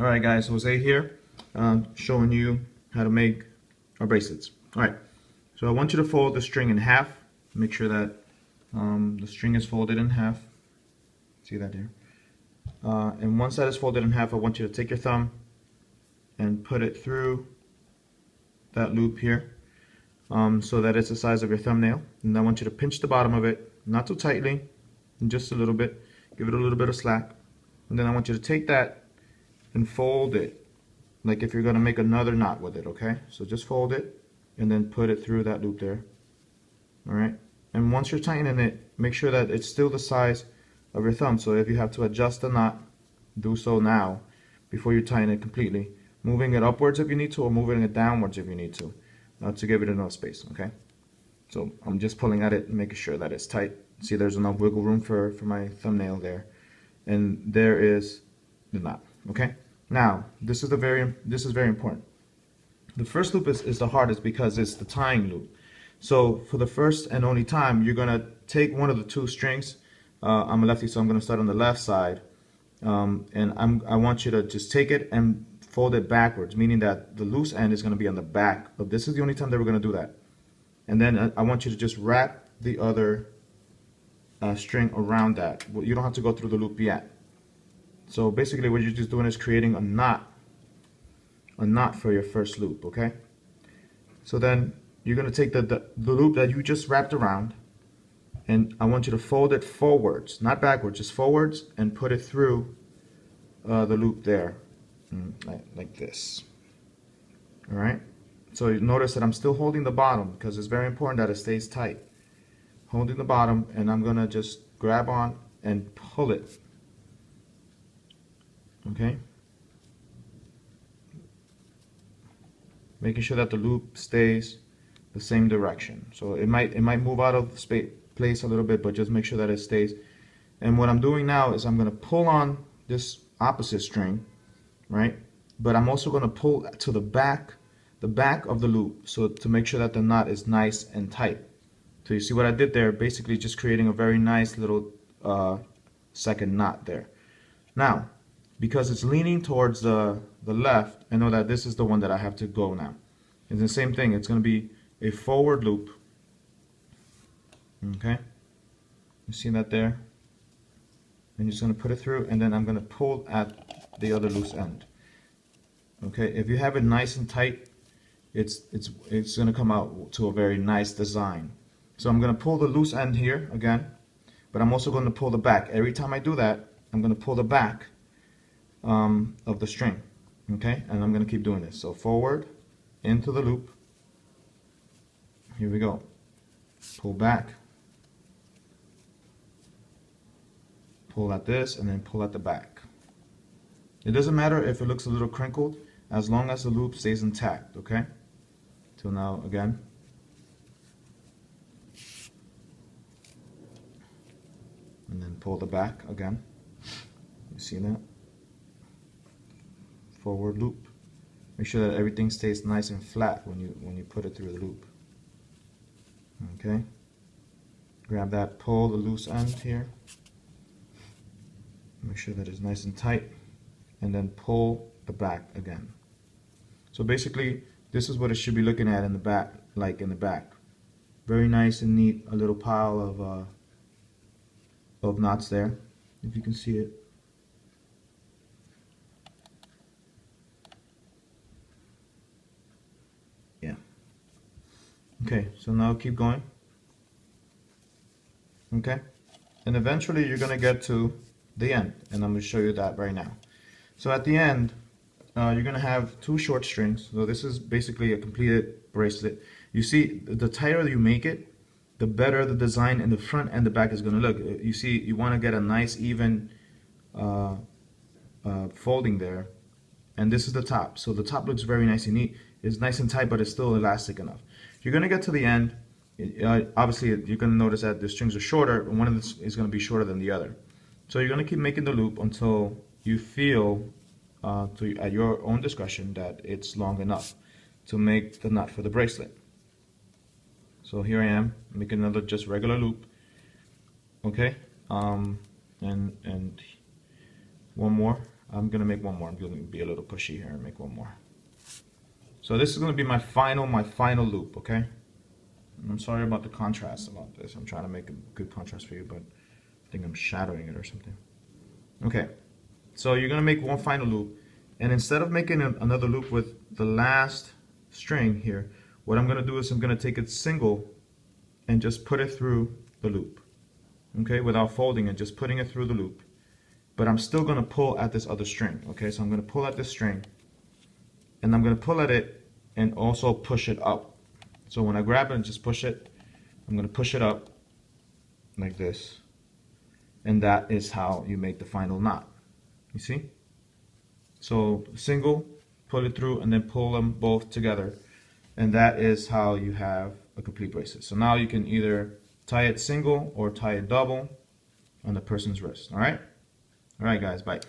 Alright guys, Jose here, showing you how to make our bracelets. Alright, so I want you to fold the string in half. Make sure that the string is folded in half. See that here? And once that is folded in half, I want you to take your thumb and put it through that loop here, so that it's the size of your thumbnail. And I want you to pinch the bottom of it, not too tightly, just a little bit. Give it a little bit of slack. And then I want you to take that and fold it like if you're going to make another knot with it, okay? So just fold it and then put it through that loop there. Alright? And once you're tightening it, make sure that it's still the size of your thumb. So if you have to adjust the knot, do so now before you tighten it completely. Moving it upwards if you need to, or moving it downwards if you need to give it enough space, okay? So I'm just pulling at it and making sure that it's tight. See, there's enough wiggle room for my thumbnail there. And there is the knot. Okay, now this is very important. The first loop is the hardest because it's the tying loop. So for the first and only time, you're gonna take one of the two strings. I'm a lefty, so I'm gonna start on the left side, and I want you to just take it and fold it backwards, meaning that the loose end is gonna be on the back. But this is the only time that we're gonna do that. And then I want you to just wrap the other string around that. You don't have to go through the loop yet. So basically what you're just doing is creating a knot for your first loop, okay? So then you're going to take the loop that you just wrapped around, and I want you to fold it forwards, not backwards, just forwards, and put it through the loop there, like this. Alright? So you notice that I'm still holding the bottom because it's very important that it stays tight. Holding the bottom, and I'm going to just grab on and pull it. Okay, making sure that the loop stays the same direction. So it might move out of place a little bit, but just make sure that it stays. And what I'm doing now is I'm going to pull on this opposite string, right? But I'm also going to pull to the back of the loop, so to make sure that the knot is nice and tight. So you see what I did there? Basically just creating a very nice little second knot there. Now, because it's leaning towards the left, I know that this is the one that I have to go now. It's the same thing. It's going to be a forward loop. Okay? You see that there? And you're just going to put it through, and then I'm going to pull at the other loose end. Okay? If you have it nice and tight, it's going to come out to a very nice design. So I'm going to pull the loose end here again, but I'm also going to pull the back. Every time I do that, I'm going to pull the back of the string, okay? And I'm going to keep doing this. So forward, into the loop. Here we go. Pull back. Pull at this, and then pull at the back. It doesn't matter if it looks a little crinkled, as long as the loop stays intact, okay? So now again. And then pull the back again. You see that? Forward loop. Make sure that everything stays nice and flat when you put it through the loop. Okay. Grab that, pull the loose end here. Make sure that it's nice and tight, and then pull the back again. So basically, this is what it should be looking at in the back, like in the back. Very nice and neat. A little pile of knots there, if you can see it. Yeah. Okay, so now keep going. Okay, and eventually you're gonna get to the end, and I'm gonna show you that right now. So at the end, you're gonna have two short strings. So this is basically a completed bracelet. You see, the tighter you make it, the better the design in the front and the back is gonna look. You see, you want to get a nice even folding there, and this is the top. So the top looks very nice and neat. It's nice and tight, but it's still elastic enough. You're gonna get to the end. Obviously, you're gonna notice that the strings are shorter, and one of them is gonna be shorter than the other. So you're gonna keep making the loop until you feel, at your own discretion, that it's long enough to make the knot for the bracelet. So here I am, making another just regular loop. Okay, and one more. I'm gonna make one more. I'm gonna be a little pushy here and make one more. So this is gonna be my final loop, okay? I'm sorry about the contrast about this. I'm trying to make a good contrast for you, but I think I'm shadowing it or something. Okay, so you're gonna make one final loop, and instead of making another loop with the last string here, what I'm gonna do is I'm gonna take it single and just put it through the loop, okay, without folding it, just putting it through the loop. But I'm still gonna pull at this other string, okay? So I'm gonna pull at this string, and I'm gonna pull at it and also push it up. So when I grab it and just push it, I'm going to push it up like this. And that is how you make the final knot. You see? So single, pull it through, and then pull them both together. And that is how you have a complete bracelet. So now you can either tie it single or tie it double on the person's wrist. All right? All right, guys. Bye.